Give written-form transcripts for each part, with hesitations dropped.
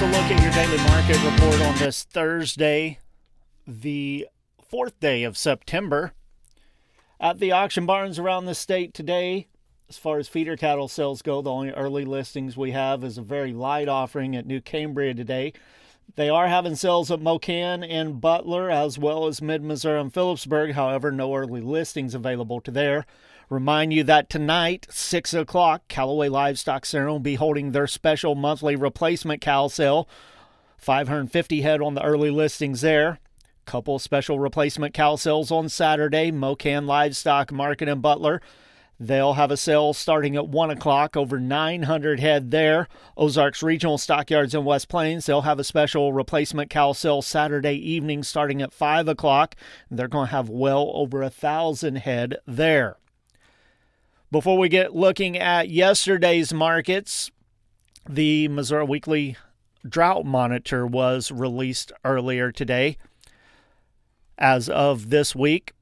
a look at your daily market report on this Thursday, the 4th day of September. At the auction barns around the state today, as far as feeder cattle sales go, the only early listings we have is a very light offering at New Cambria today. They are having sales at Mocan and Butler, as well as Mid-Missouri and Phillipsburg. However, no early listings available to there. Remind you that tonight, 6 o'clock, Callaway Livestock Center will be holding their special monthly replacement cow sale. 550 head on the early listings there. Couple special replacement cow sales on Saturday, Mocan Livestock Market in Butler. They'll have a sale starting at 1 o'clock, over 900 head there. Ozarks Regional Stockyards in West Plains, they'll have a special replacement cow sale Saturday evening starting at 5 o'clock. They're going to have well over 1,000 head there. Before we get looking at yesterday's markets, the Missouri Weekly Drought Monitor was released earlier today. As of this week,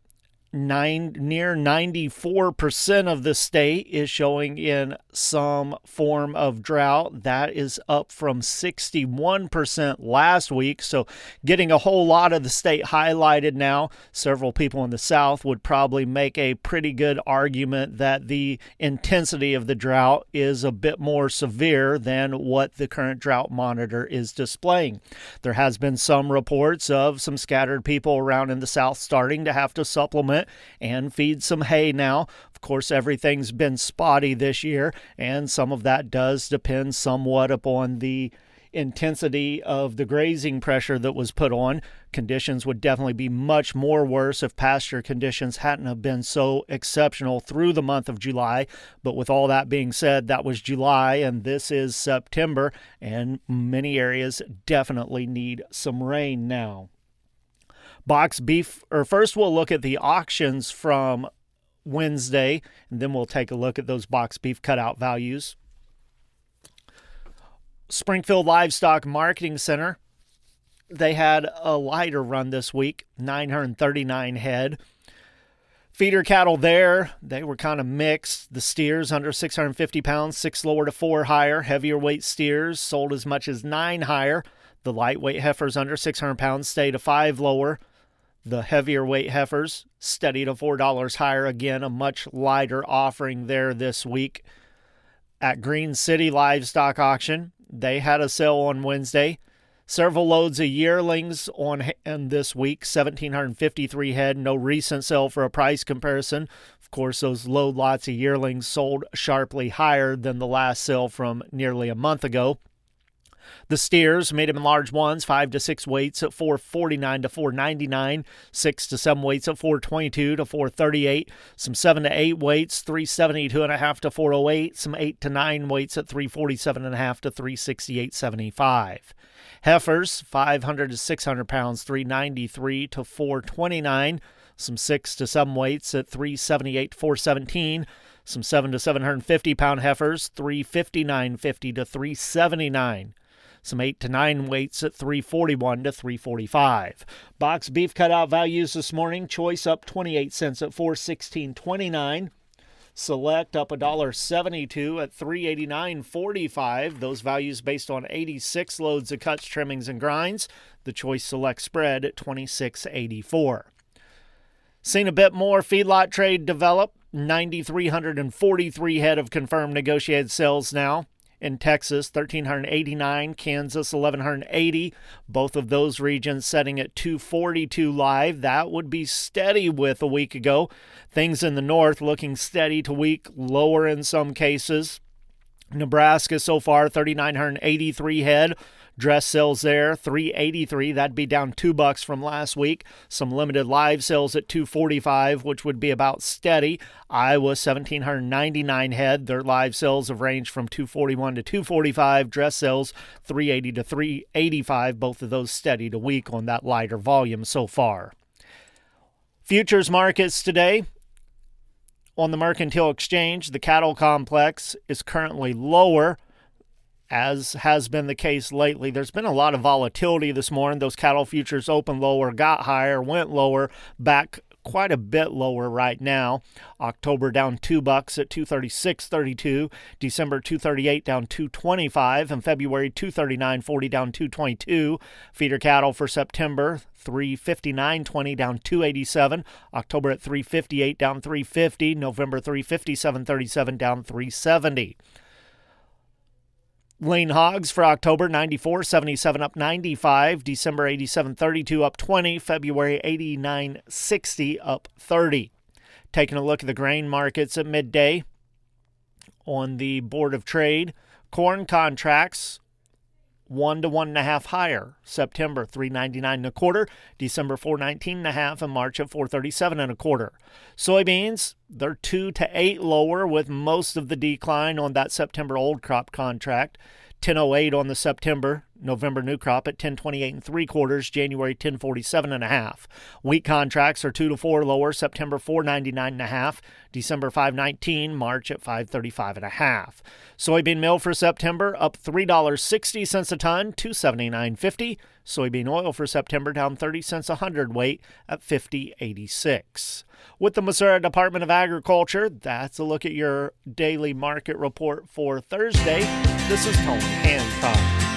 near 94% of the state is showing in some form of drought. That is up from 61% last week. So getting a whole lot of the state highlighted now. Several people in the South would probably make a pretty good argument that the intensity of the drought is a bit more severe than what the current drought monitor is displaying. There has been some reports of some scattered people around in the South starting to have to supplement and feed some hay now. Of course, everything's been spotty this year, and some of that does depend somewhat upon the intensity of the grazing pressure that was put on. Conditions would definitely be much more worse if pasture conditions hadn't have been so exceptional through the month of July. But with all that being said, that was July and this is September, and many areas definitely need some rain now. Box beef, or first we'll look at the auctions from Wednesday, and then we'll take a look at those box beef cutout values. Springfield Livestock Marketing Center, they had a lighter run this week, 939 head. Feeder cattle there, they were kind of mixed. The steers under 650 pounds, 6 lower to 4 higher. Heavier weight steers sold as much as 9 higher. The lightweight heifers under 600 pounds stayed to 5 lower. The heavier weight heifers steady to $4 higher. Again, a much lighter offering there this week. At Green City Livestock Auction, they had a sale on Wednesday. Several loads of yearlings on hand this week, 1,753 head. No recent sale for a price comparison. Of course, those load lots of yearlings sold sharply higher than the last sale from nearly a month ago. The steers, medium and large ones, 5 to 6 weights at $449 to $499, 6 to 7 weights at $422 to $438, some 7 to 8 weights, $372.5 to $408, some 8 to 9 weights at $347.5 to $368.75. Heifers, 500 to 600 pounds, $393 to $429, some 6 to 7 weights at $378 to $417, some 7 to 750 pound heifers, $359.50 to $379. Some 8 to 9 weights at $341 to $345. Box beef cutout values this morning. Choice up 28 cents at $416.29. Select up $1.72 at $389.45. Those values based on 86 loads of cuts, trimmings, and grinds. The Choice Select spread at $26.84. Seen a bit more feedlot trade develop. 9,343 head of confirmed negotiated sales now. In Texas, 1,389, Kansas, 1,180. Both of those regions setting at 242 live. That would be steady with a week ago. Things in the north looking steady to weak, lower in some cases. Nebraska so far, 3,983 head. Dress sales there, $383. That'd be down $2 from last week. Some limited live sales at $245, which would be about steady. Iowa, 1,799 head. Their live sales have ranged from $241 to $245. Dress sales, $380 to $385. Both of those steady to weak on that lighter volume so far. Futures markets today. On the Mercantile Exchange, the cattle complex is currently lower, as has been the case lately. There's been a lot of volatility this morning. Those cattle futures opened lower, got higher, went lower, back quite a bit lower right now. October down $2 at 236.32. December 238 down 225, and February 239.40 down 222. Feeder cattle for September 359.20 down 287. October at 358 down 350. November 357.37 down 370. Lean hogs for October 94.77 up 95, December 87.32 up 20, February 89.60 up 30. Taking a look at the grain markets at midday on the Board of Trade, corn contracts 1 to 1.5 higher. September 3.99.25, December 4.19.5, and March at 4.37.25. Soybeans, they're 2 to 8 lower, with most of the decline on that September old crop contract. 10.08 on the September. November new crop at 10.28.75, January 10.47.5. Wheat contracts are 2 to 4 lower, September 4.99.5, December 5.19, March at 5.35.5. Soybean meal for September up $3.60 a ton, $279.50. Soybean oil for September down 30 cents a hundredweight at $50.86. With the Missouri Department of Agriculture, that's a look at your daily market report for Thursday. This is Tony Hancock.